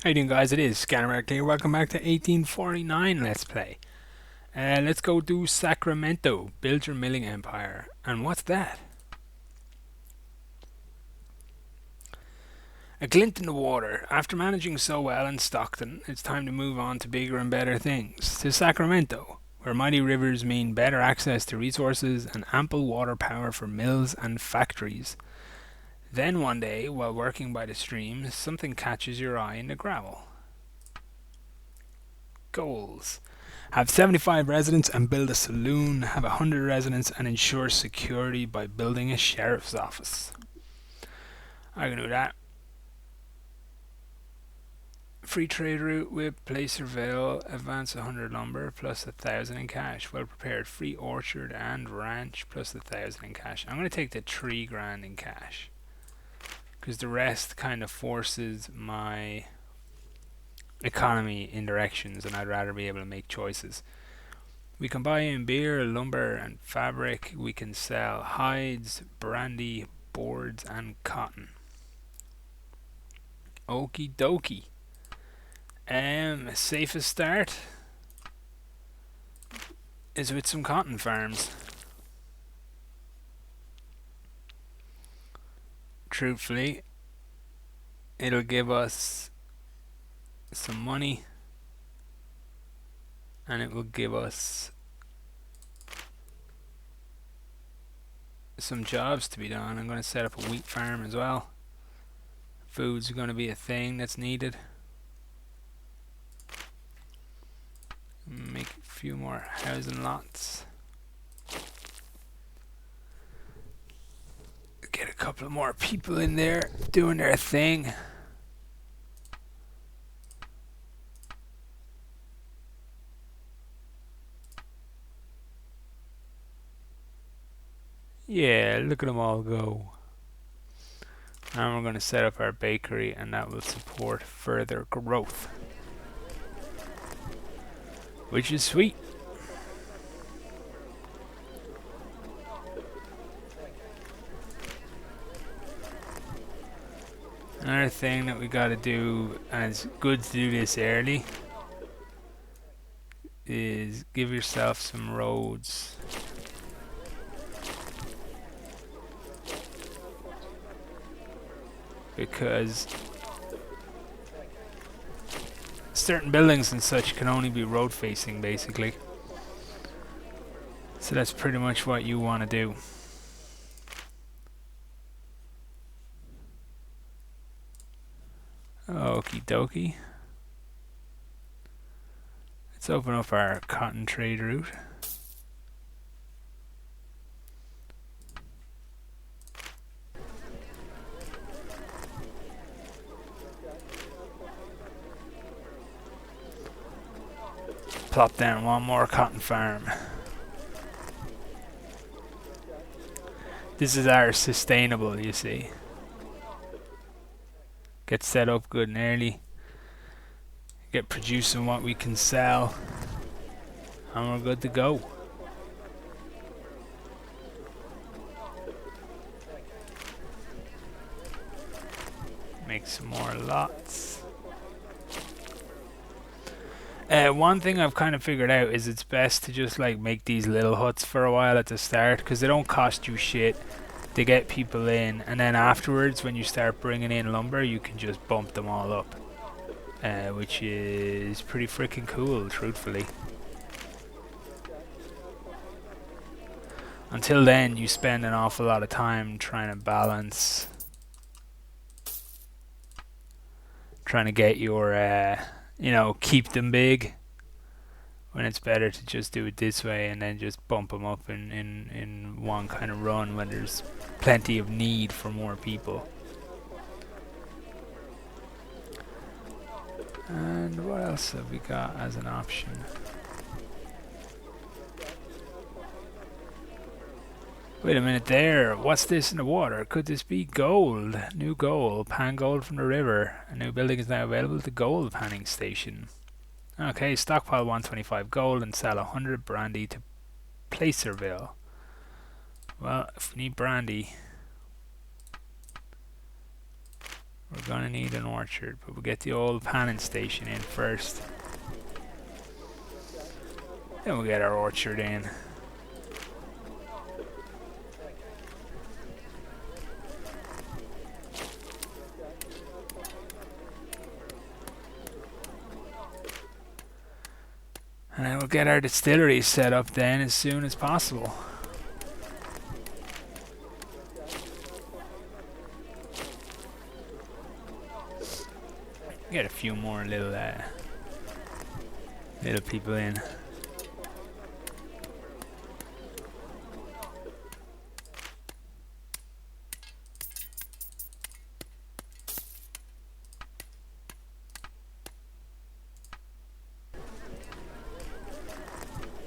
How you doing, guys? It is ScannerPlays here. Welcome back to 1849 Let's Play. Let's go do Sacramento. Build your milling empire. And what's that? A glint in the water. After managing so well in Stockton, it's time to move on to bigger and better things. To Sacramento, where mighty rivers mean better access to resources and ample water power for mills and factories. Then one day, while working by the stream, something catches your eye in the gravel. Goals: have 75 residents and build a saloon, have 100 residents and ensure security by building a sheriff's office. I can do that. Free trade route with Placerville, advance 100 lumber plus 1,000 in cash. Well prepared, free orchard and ranch plus 1,000 in cash. I'm going to take the 3 grand in cash because the rest kind of forces my economy in directions, and I'd rather be able to make choices. We can buy in beer, lumber and fabric. We can sell hides, brandy, boards and cotton. Okie dokie. Safest start is with some cotton farms. Truthfully, it'll give us some money and it will give us some jobs to be done. I'm going to set up a wheat farm as well. Food's going to be a thing that's needed. Make a few more housing lots. Get a couple more people in there doing their thing. Yeah, look at them all go. Now we're going to set up our bakery and that will support further growth, which is sweet. Another thing that we got to do, and it's good to do this early, is give yourself some roads. Because certain buildings and such can only be road facing basically. So that's pretty much what you want to do. Okie dokie. Let's open up our cotton trade route. Plop down one more cotton farm. This is our sustainable, you see. Get set up good and early. Get producing what we can sell. And we're good to go. Make some more lots. One thing I've kind of figured out is it's best to just like make these little huts for a while at the start because they don't cost you shit. They get people in, and then afterwards when you start bringing in lumber you can just bump them all up, which is pretty freaking cool, truthfully. Until then you spend an awful lot of time trying to balance, trying to get your keep them big, when it's better to just do it this way and then just bump them up in one kind of run when there's plenty of need for more people. And what else have we got as an option? Wait a minute there, what's this in the water? Could this be gold? New gold, pan gold from the river. A new building is now available at the gold panning station. Okay, stockpile 125 gold and sell 100 brandy to Placerville. Well, if we need brandy, We're gonna need an orchard, but we'll get the old panning station in first. Then we'll get our orchard in. And then we'll get our distillery set up then as soon as possible. Get a few more little people in.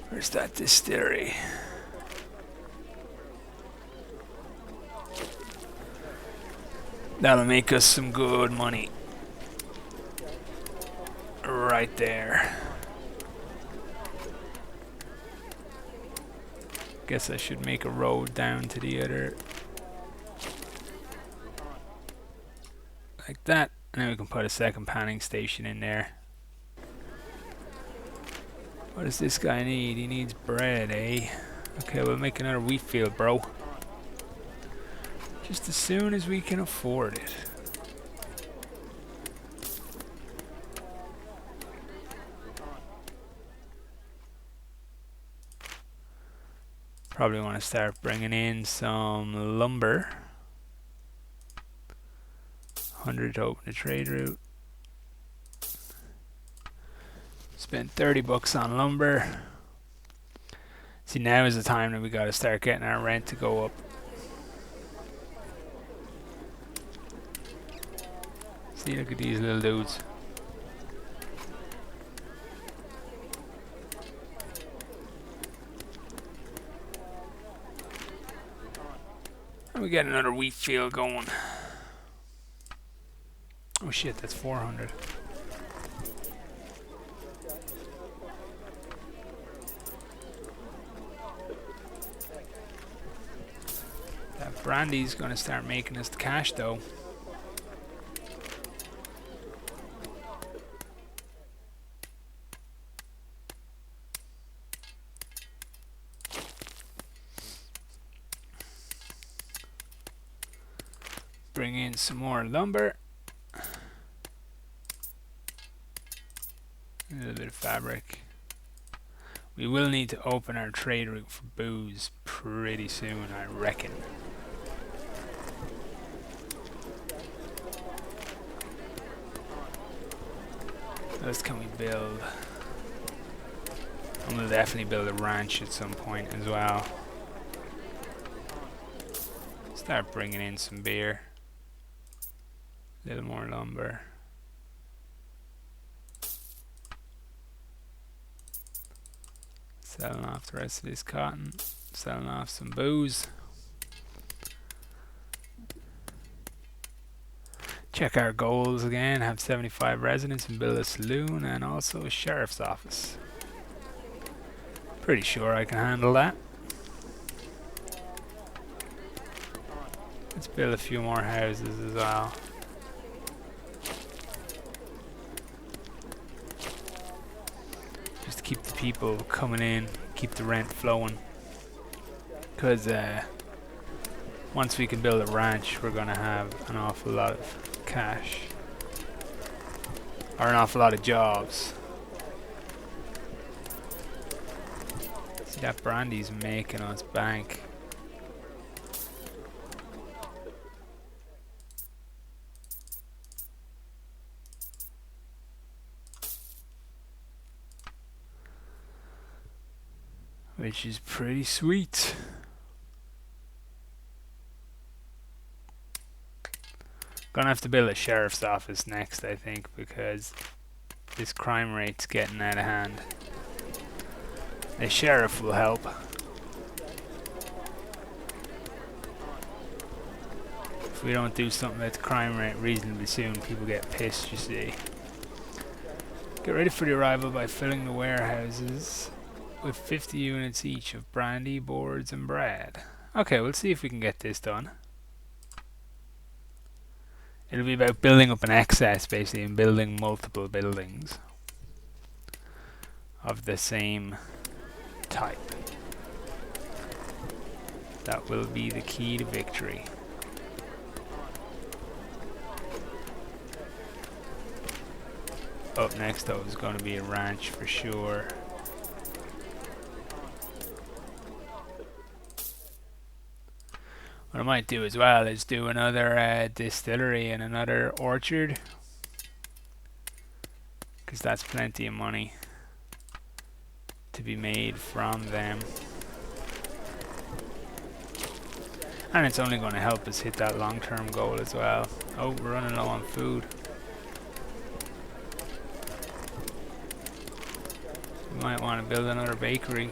Where's that distillery? That'll make us some good money. Right there. Guess I should make a road down to the other. Like that. And then we can put a second panning station in there. What does this guy need? He needs bread, eh? Okay, we'll make another wheat field, bro. Just as soon as we can afford it. Probably want to start bringing in some lumber. 100 to open the trade route. Spent 30 bucks on lumber. See, now is the time that we got to start getting our rent to go up. See, look at these little dudes. And we get another wheat field going. Oh shit, that's 400. That brandy's gonna start making us the cash though. Bring in some more lumber. A little bit of fabric. We will need to open our trade route for booze pretty soon, I reckon. What else can we build? I'm gonna definitely build a ranch at some point as well. Start bringing in some beer. A little more lumber. Selling off the rest of this cotton. Selling off some booze. Check our goals again. Have 75 residents and build a saloon and also a sheriff's office. Pretty sure I can handle that. Let's build a few more houses as well. Just to keep the people coming in, keep the rent flowing. Because once we can build a ranch, we're going to have an awful lot of cash. Or an awful lot of jobs. See, that brandy's making us bank. Which is pretty sweet. Gonna have to build a sheriff's office next, I think, because this crime rate's getting out of hand. The sheriff will help. If we don't do something about the crime rate reasonably soon, people get pissed, you see. Get ready for the arrival by filling the warehouses with 50 units each of brandy, boards and bread. Okay, we'll see if we can get this done. It'll be about building up an excess, basically, and building multiple buildings of the same type. That will be the key to victory. Up next, though, is going to be a ranch for sure. What I might do as well is do another distillery and another orchard, because that's plenty of money to be made from them. And it's only going to help us hit that long-term goal as well. Oh, we're running low on food. We might want to build another bakery.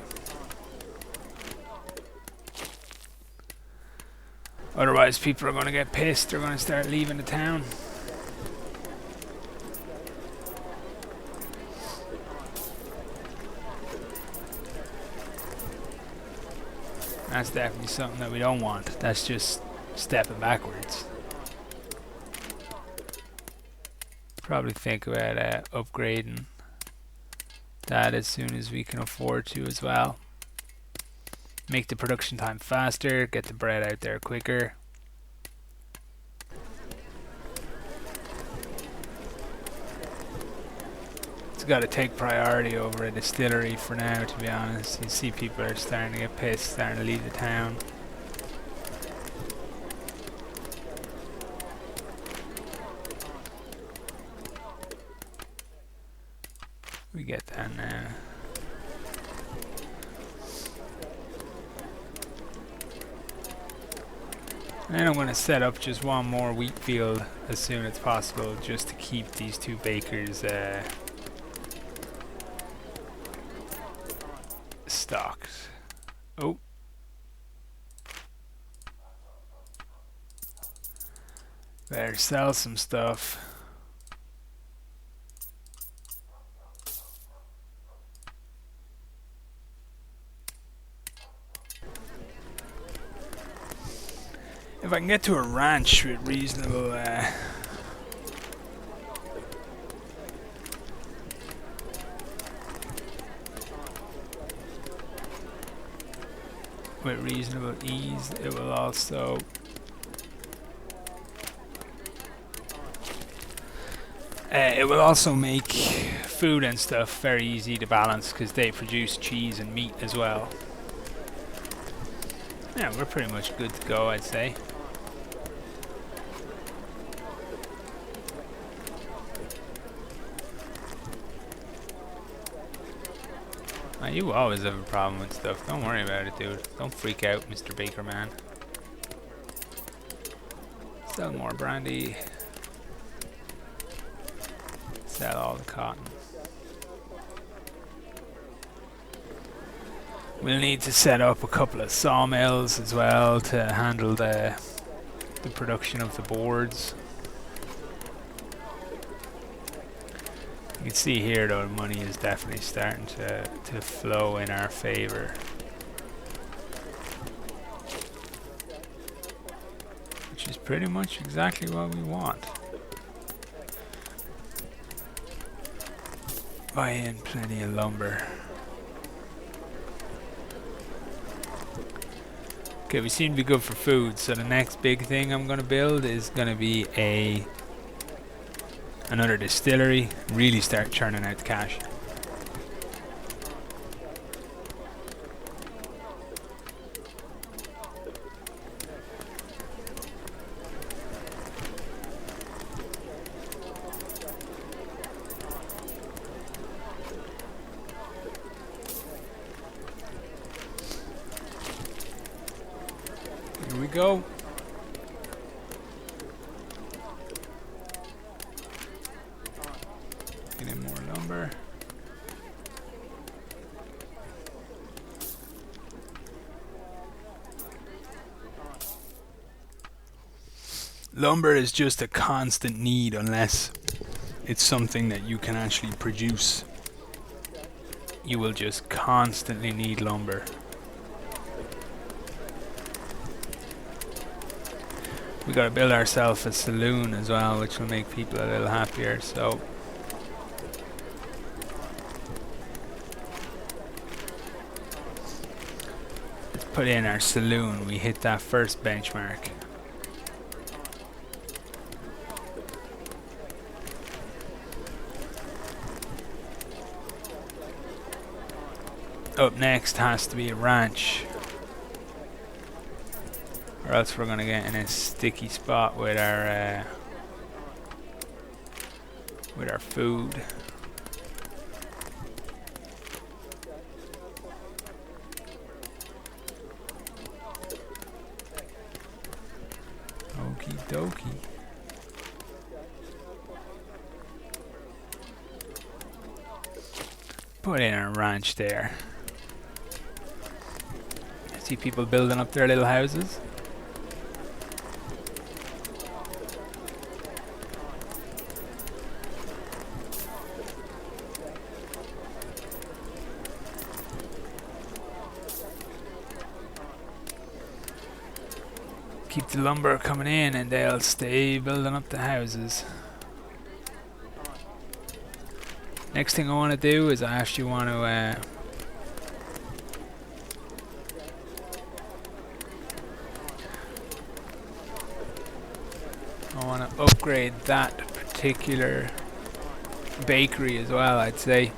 Otherwise, people are going to get pissed. They're going to start leaving the town. That's definitely something that we don't want. That's just stepping backwards. Probably think about upgrading that as soon as we can afford to as well. Make the production time faster, get the bread out there quicker. It's got to take priority over a distillery for now, to be honest. You see people are starting to get pissed, starting to leave the town. We get that now. And then I'm going to set up just one more wheat field as soon as possible, just to keep these two bakers stocked. Oh. Better sell some stuff. If I can get to a ranch with reasonable ease, it will also make food and stuff very easy to balance, because they produce cheese and meat as well. Yeah, we're pretty much good to go, I'd say. You always have a problem with stuff. Don't worry about it, dude. Don't freak out, Mr. Baker Man. Sell more brandy. Sell all the cotton. We'll need to set up a couple of sawmills as well to handle the production of the boards. You can see here, though, the money is definitely starting to flow in our favor. Which is pretty much exactly what we want. Buy in plenty of lumber. Okay, we seem to be good for food, so the next big thing I'm going to build is going to be another distillery, really start churning out the cash. Here we go. Lumber is just a constant need unless it's something that you can actually produce. You will just constantly need lumber. We gotta build ourselves a saloon as well, which will make people a little happier. So let's put in our saloon. We hit that first benchmark. Up next has to be a ranch, or else we're gonna get in a sticky spot with our food. Okie dokie. Put in a ranch there. See people building up their little houses. Keep the lumber coming in and they'll stay building up the houses. Next thing I want to do is I actually want to upgrade that particular bakery as well, I'd say.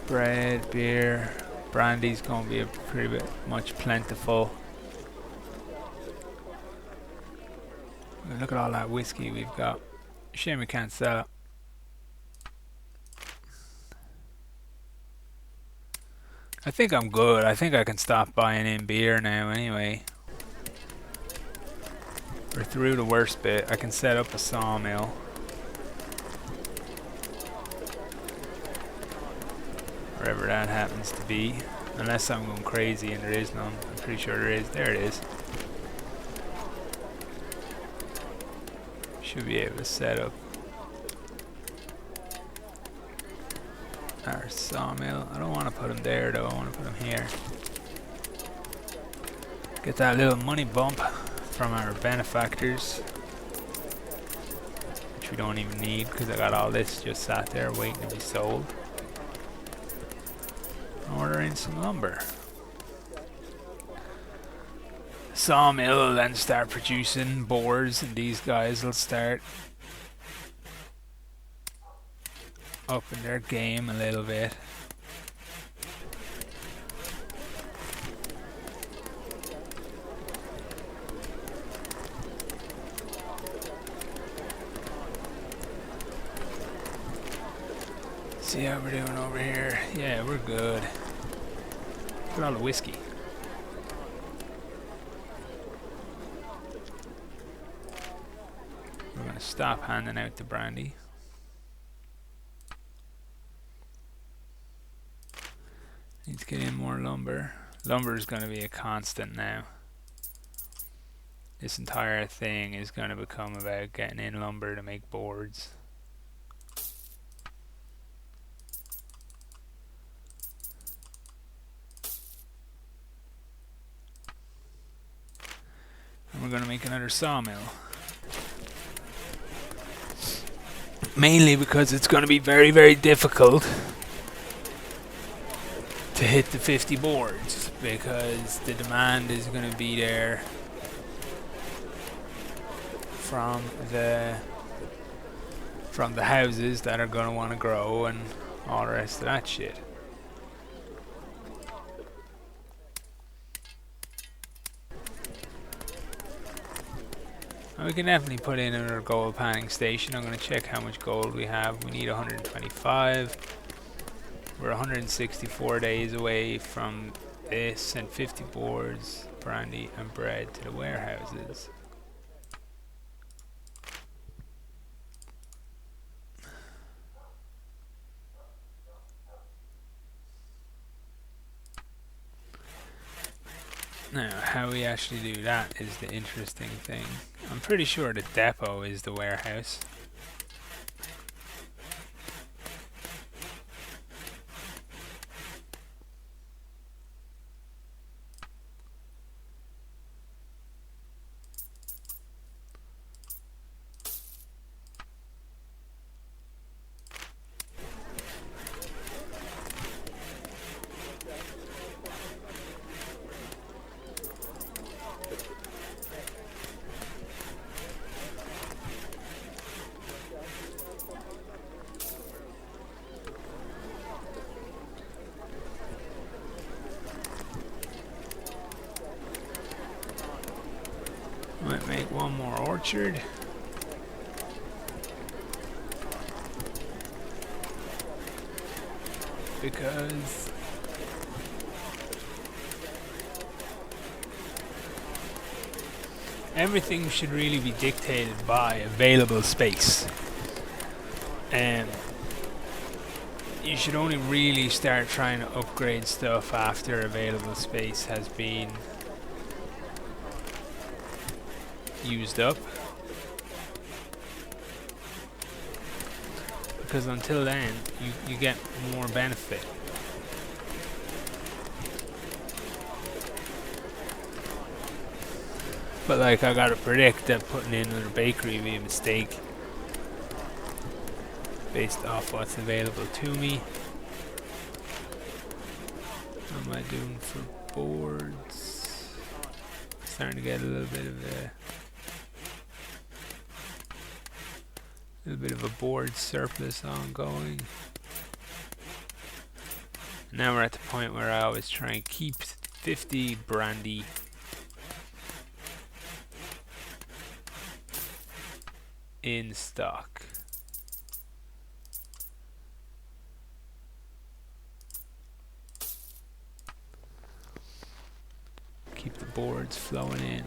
Bread, beer, brandy's going to be a pretty bit much plentiful. Look at all that whiskey we've got. Shame we can't sell it. I think I'm good. I think I can stop buying in beer now anyway. We're through the worst bit. I can set up a sawmill. Wherever that happens to be. Unless I'm going crazy and there is none. I'm pretty sure there is. There it is. Should be able to set up our sawmill. I don't want to put them there though. I want to put them here. Get that little money bump from our benefactors, which we don't even need because I got all this just sat there waiting to be sold. Order in some lumber. Sawmill will then start producing boards, and these guys will start upping their game a little bit. See how we're doing over here. Yeah, we're good. Look at all the whiskey. We're going to stop handing out the brandy. Need to get in more lumber. Lumber is going to be a constant now. This entire thing is going to become about getting in lumber to make boards. And we're going to make another sawmill. Mainly because it's going to be very, very difficult to hit the 50 boards, because the demand is going to be there from the houses that are going to want to grow and all the rest of that shit. And we can definitely put in another gold panning station. I'm going to check how much gold we have. We need 125. We're 164 days away from this, and 50 boards, brandy and bread to the warehouses. Now, how we actually do that is the interesting thing. I'm pretty sure the depot is the warehouse. make one more orchard. Because everything should really be dictated by available space. You should only really start trying to upgrade stuff after available space has been used up. Because until then, you get more benefit. But like, I gotta predict that putting in another bakery would be a mistake based off what's available to me. What am I doing for boards? Starting to get a little bit of a board surplus ongoing. Now we're at the point where I always try and keep 50 brandy in stock. Keep the boards flowing in.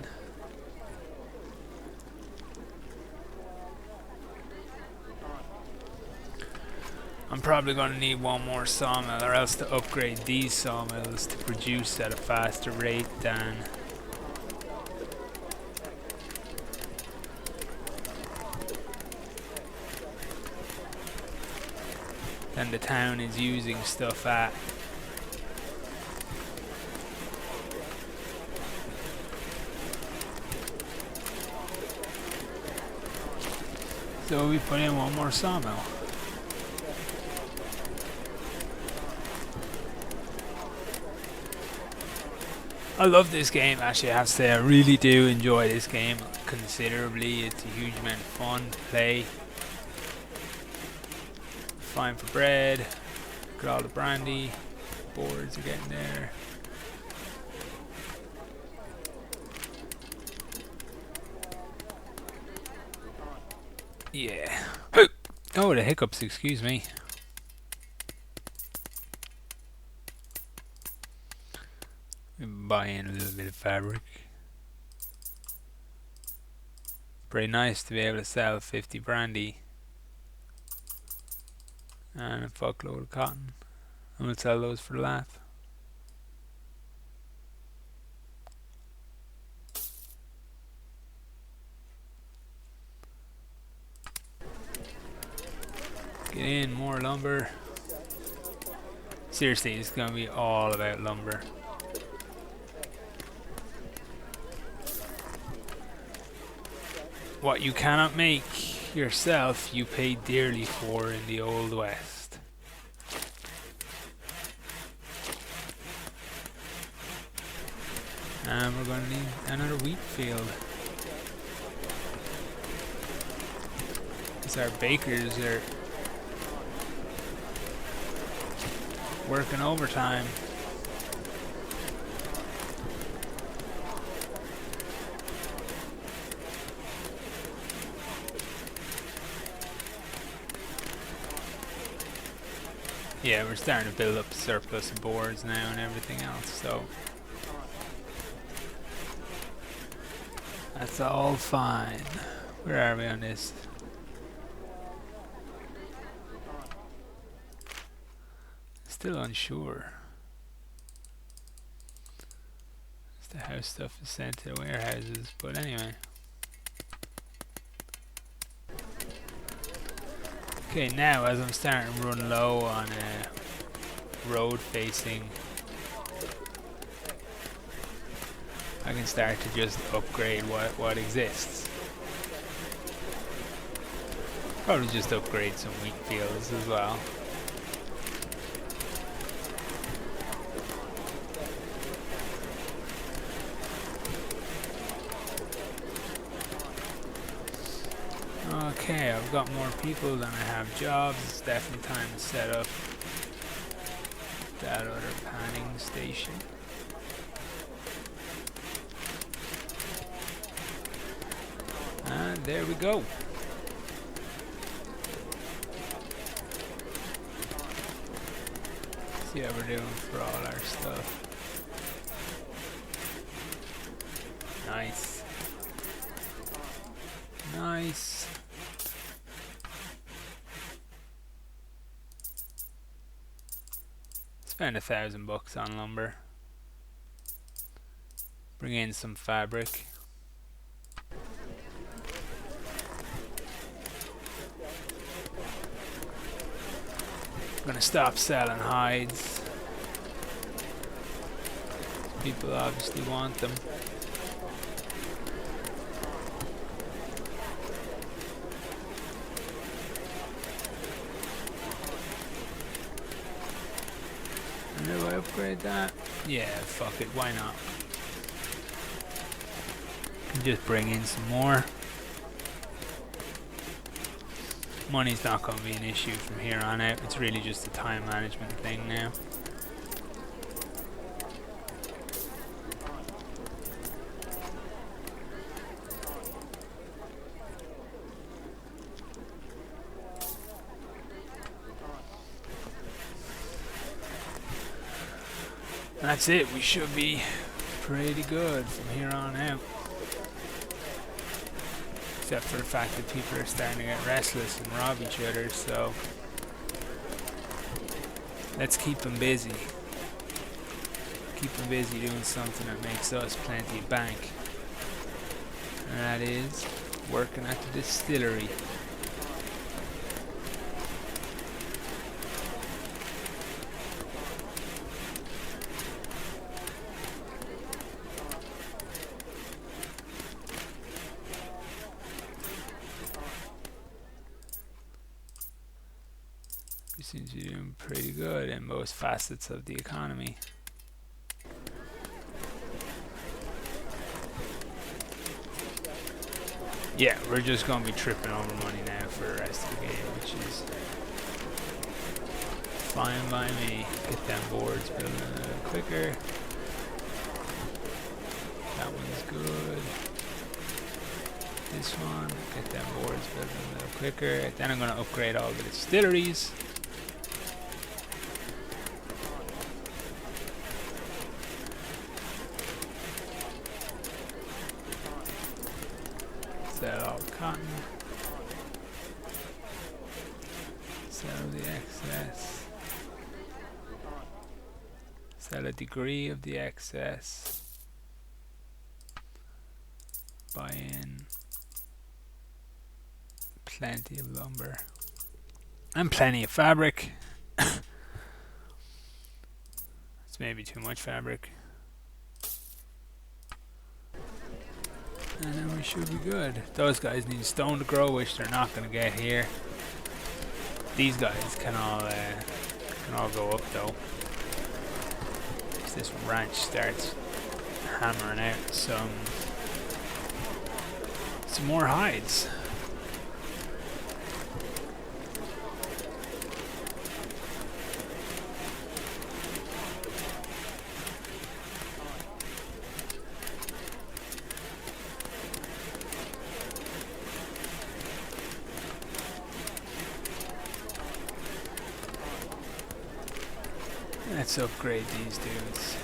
I'm probably going to need one more sawmill, or else to upgrade these sawmills to produce at a faster rate than the town is using stuff at. So we put in one more sawmill. I love this game, actually. I have to say, I really do enjoy this game considerably. It's a huge amount of fun to play. Fine for bread. Got all the brandy. Boards are getting there. Yeah. Oh, the hiccups, excuse me. Buy in a little bit of fabric. Pretty nice to be able to sell 50 brandy and a fuckload of cotton. I'm gonna sell those for the laugh. Get in more lumber. Seriously, it's gonna be all about lumber. What you cannot make yourself, you pay dearly for in the Old West. And we're going to need another wheat field. Because our bakers are working overtime. Yeah, we're starting to build up a surplus of boards now and everything else, so that's all fine. Where are we on this? Still unsure as to how stuff is sent to the warehouses, but anyway. Okay, now as I'm starting to run low on road facing, I can start to just upgrade what exists. Probably just upgrade some wheat fields as well. Okay, I've got more people than I have jobs. It's definitely time to set up that other panning station. there we go. See how we're doing for all our stuff. Nice. Nice. Spend $1,000 on lumber. Bring in some fabric. I'm gonna stop selling hides. People obviously want them. And do I upgrade that? Yeah, fuck it, why not? Can just bring in some more. Money's not going to be an issue from here on out. It's really just a time management thing now. That's it. We should be pretty good from here on out. Except for the fact that people are starting to get restless and rob each other, so let's keep them busy. Keep them busy doing something that makes us plenty of bank. And that is working at the distillery. We seem to be doing pretty good in most facets of the economy. Yeah, we're just going to be tripping over money now for the rest of the game, which is fine by me. Get them boards building a little quicker. That one's good. This one, get them boards building a little quicker. Then I'm going to upgrade all the distilleries. Sell all the cotton. Sell the excess. Sell a degree of the excess. Buy in plenty of lumber. And plenty of fabric. It's maybe too much fabric. And then we should be good. Those guys need stone to grow, which they're not going to get here. These guys can all go up though. This ranch starts hammering out some more hides. Let's upgrade these dudes.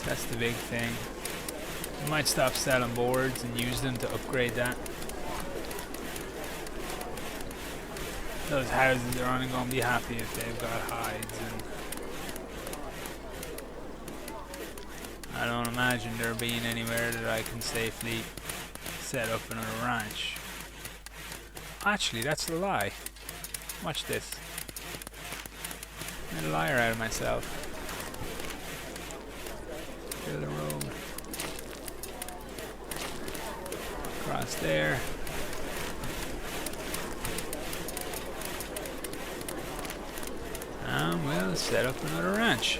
That's the big thing. I might stop selling boards and use them to upgrade that. Those houses are only going to be happy if they've got hides, and I don't imagine there being anywhere that I can safely set up another ranch. Actually, that's a lie. Watch this. Made a liar out of myself. Build a road. Across there. And we'll set up another ranch.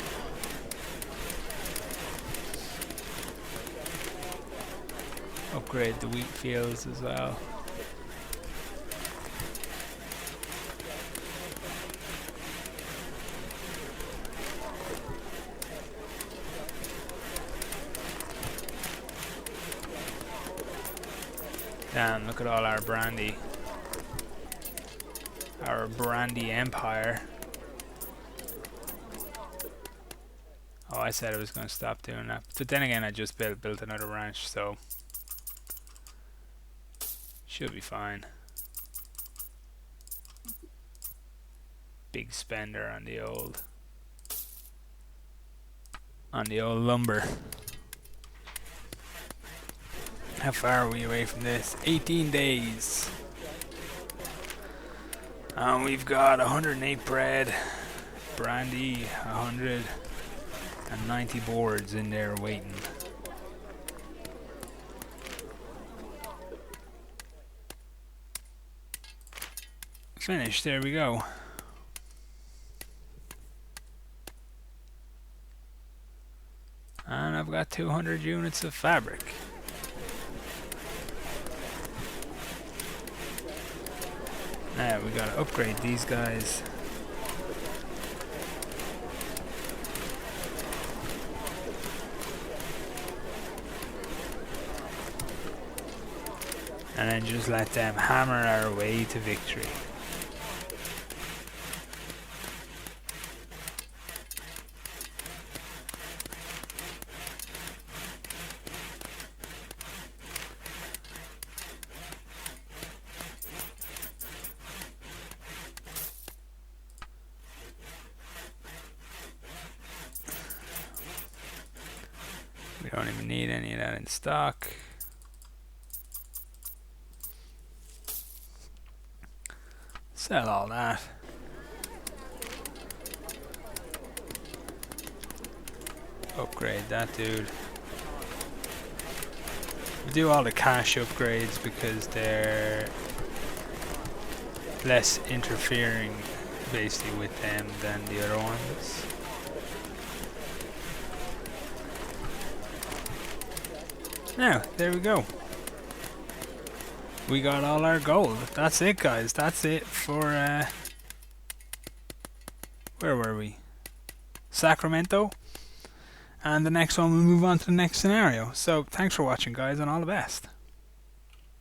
Upgrade the wheat fields as well. Damn, look at all our brandy. Our brandy empire. Oh, I said I was going to stop doing that. But then again, I just built another ranch, so should be fine. Big spender on the old lumber. How far are we away from this? 18 days. And we've got 108 bread, brandy, 190 boards in there waiting. Finished, there we go. And I've got 200 units of fabric. Now we gotta upgrade these guys. And then just let them hammer our way to victory. We don't even need any of that in stock. Sell all that. Upgrade that dude. We do all the cash upgrades because they're less interfering basically with them than the other ones. Now, there we go. We got all our gold. That's it, guys. That's it for, where were we? Sacramento. And the next one, we'll move on to the next scenario. So, thanks for watching, guys, and all the best.